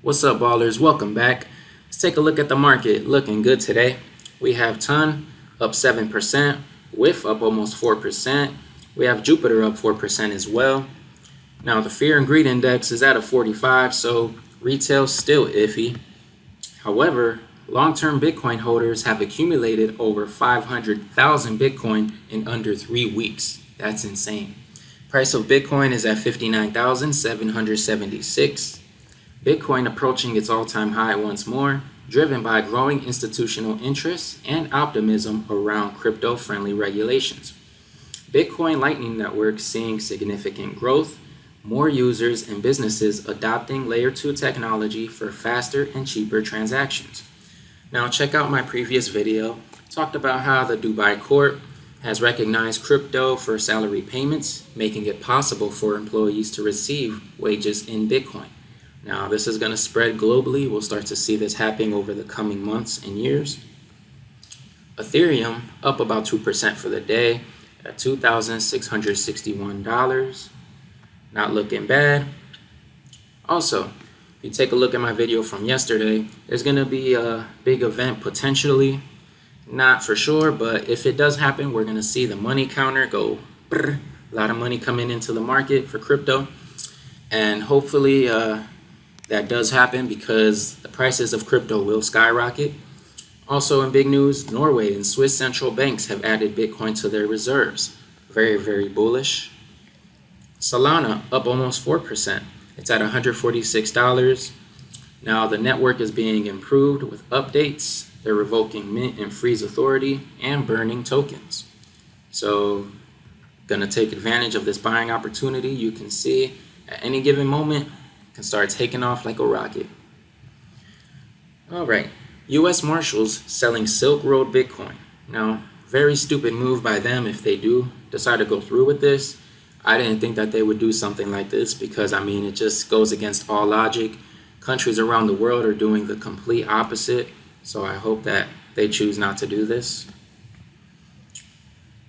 What's up, ballers? Welcome back. Let's take a look at the market. Looking good today. We have TON up 7%, WIF up almost 4%. We have Jupiter up 4% as well. Now, the Fear and Greed Index is at a 45, so retail's still iffy. However, long-term Bitcoin holders have accumulated over 500,000 Bitcoin in under 3 weeks. That's insane. Price of Bitcoin is at 59,776. Bitcoin approaching its all-time high once more, driven by growing institutional interest and optimism around crypto-friendly regulations. Bitcoin Lightning Network seeing significant growth, more users and businesses adopting Layer 2 technology for faster and cheaper transactions. Now check out my previous video. Talked about how the Dubai court has recognized crypto for salary payments, making it possible for employees to receive wages in Bitcoin. Now, this is going to spread globally. We'll start to see this happening over the coming months and years. Ethereum up about 2% for the day at $2,661. Not looking bad. Also, if you take a look at my video from yesterday, there's going to be a big event potentially. Not for sure, but if it does happen, we're going to see the money counter go brr, a lot of money coming into the market for crypto. And hopefully, that does happen because the prices of crypto will skyrocket. Also in big news, Norway and Swiss central banks have added Bitcoin to their reserves. Very, very bullish. Solana up almost 4%. It's at $146. Now the network is being improved with updates. They're revoking mint and freeze authority and burning tokens. So gonna take advantage of this buying opportunity. You can see at any given moment, can start taking off like a rocket. All right, U.S. Marshals selling Silk Road Bitcoin. Now, very stupid move by them if they do decide to go through with this. I didn't think that they would do something like this because, I mean, it just goes against all logic. Countries around the world are doing the complete opposite, so I hope that they choose not to do this.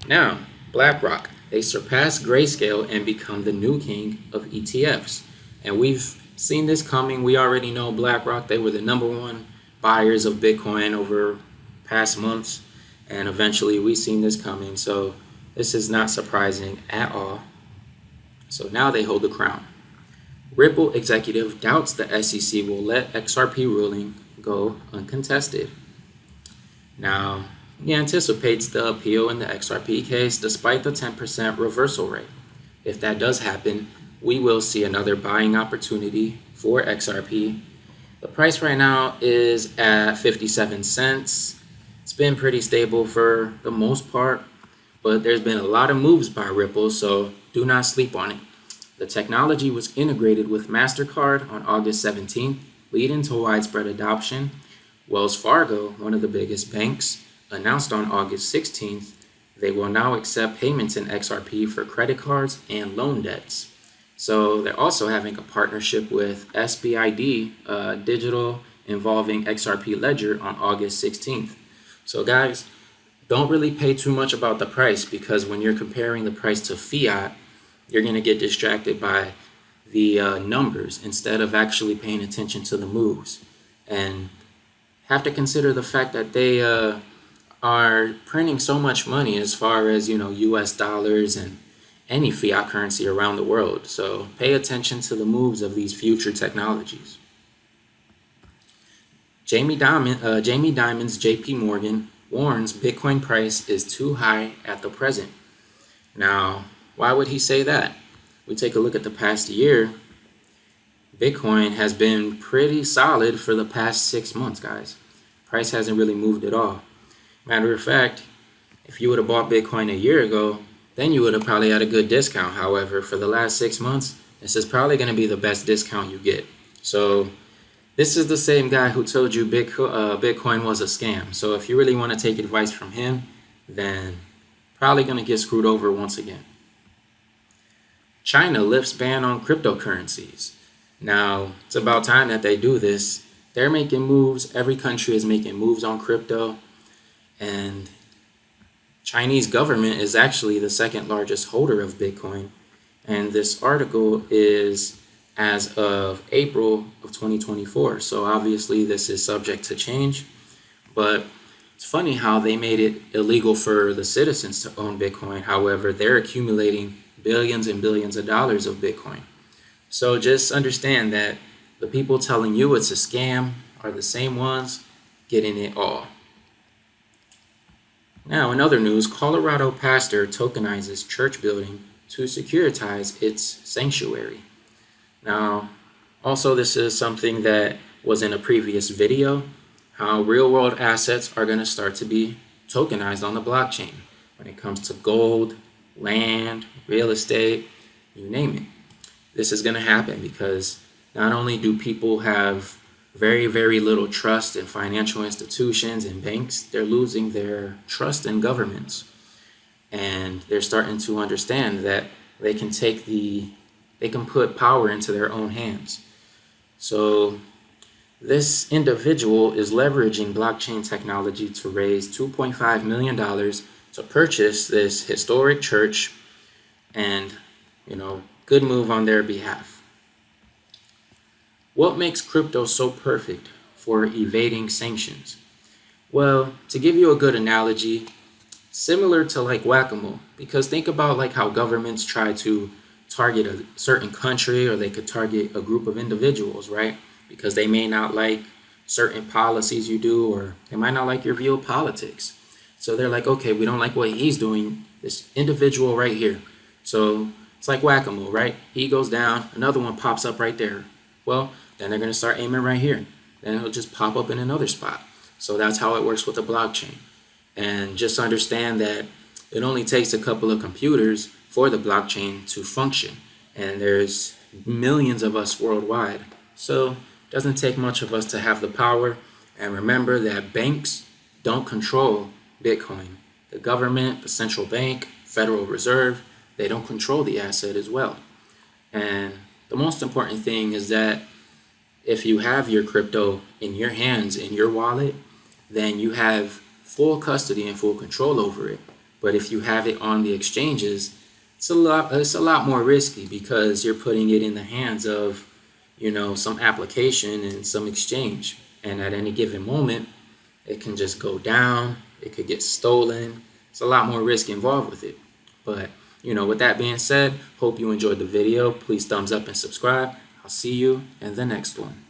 Now, BlackRock, they surpass Grayscale and become the new king of ETFs. And we've seen this coming. We already know BlackRock, they were the #1 buyers of Bitcoin over past months. And eventually we've seen this coming. So this is not surprising at all. So now they hold the crown. Ripple executive doubts the SEC will let XRP ruling go uncontested. Now, he anticipates the appeal in the XRP case despite the 10% reversal rate. If that does happen, we will see another buying opportunity for XRP. The price right now is at 57 cents. It's been pretty stable for the most part, but there's been a lot of moves by Ripple, so do not sleep on it. The technology was integrated with MasterCard on August 17th, leading to widespread adoption. Wells Fargo, one of the biggest banks, announced on August 16th they will now accept payments in XRP for credit cards and loan debts. So they're also having a partnership with SBID Digital involving XRP Ledger on August 16th. So guys, don't really pay too much about the price because when you're comparing the price to fiat, you're going to get distracted by the numbers instead of actually paying attention to the moves. And have to consider the fact that they are printing so much money as far as, US dollars and any fiat currency around the world. So pay attention to the moves of these future technologies. Jamie Dimon's JP Morgan warns Bitcoin price is too high at the present. Now, why would he say that? We take a look at the past year. Bitcoin has been pretty solid for the past 6 months, guys. Price hasn't really moved at all. Matter of fact, if you would have bought Bitcoin a year ago, then you would have probably had a good discount. However, for the last 6 months, this is probably going to be the best discount you get. So this is the same guy who told you Bitcoin was a scam. So if you really want to take advice from him, then probably going to get screwed over once again. China lifts ban on cryptocurrencies. Now, it's about time that they do this. They're making moves. Every country is making moves on crypto. And Chinese government is actually the second largest holder of Bitcoin. And this article is as of April of 2024. So obviously this is subject to change, but it's funny how they made it illegal for the citizens to own Bitcoin. However, they're accumulating billions and billions of dollars of Bitcoin. So just understand that the people telling you it's a scam are the same ones getting it all. Now, in other news, Colorado pastor tokenizes church building to securitize its sanctuary. Now, also this is something that was in a previous video, how real-world assets are going to start to be tokenized on the blockchain when it comes to gold, land, real estate, you name it. This is going to happen because not only do people have very, very little trust in financial institutions and banks, they're losing their trust in governments. And they're starting to understand that they can put power into their own hands. So this individual is leveraging blockchain technology to raise $2.5 million to purchase this historic church, and, good move on their behalf. What makes crypto so perfect for evading sanctions? Well, to give you a good analogy, similar to like whack-a-mole, because think about like how governments try to target a certain country, or they could target a group of individuals, right? Because they may not like certain policies you do, or they might not like your view of politics. So they're like, okay, we don't like what he's doing, this individual right here. So it's like whack-a-mole, right? He goes down, another one pops up right there. Well, then they're going to start aiming right here. Then it'll just pop up in another spot. So that's how it works with the blockchain. And just understand that it only takes a couple of computers for the blockchain to function. And there's millions of us worldwide. So it doesn't take much of us to have the power. And remember that banks don't control Bitcoin. The government, the central bank, Federal Reserve, they don't control the asset as well. And the most important thing is that if you have your crypto in your hands, in your wallet, then you have full custody and full control over it. But if you have it on the exchanges, it's a lot more risky, because you're putting it in the hands of, some application and some exchange. And at any given moment, it can just go down, it could get stolen. It's a lot more risk involved with it. But, with that being said, hope you enjoyed the video. Please thumbs up and subscribe. I'll see you in the next one.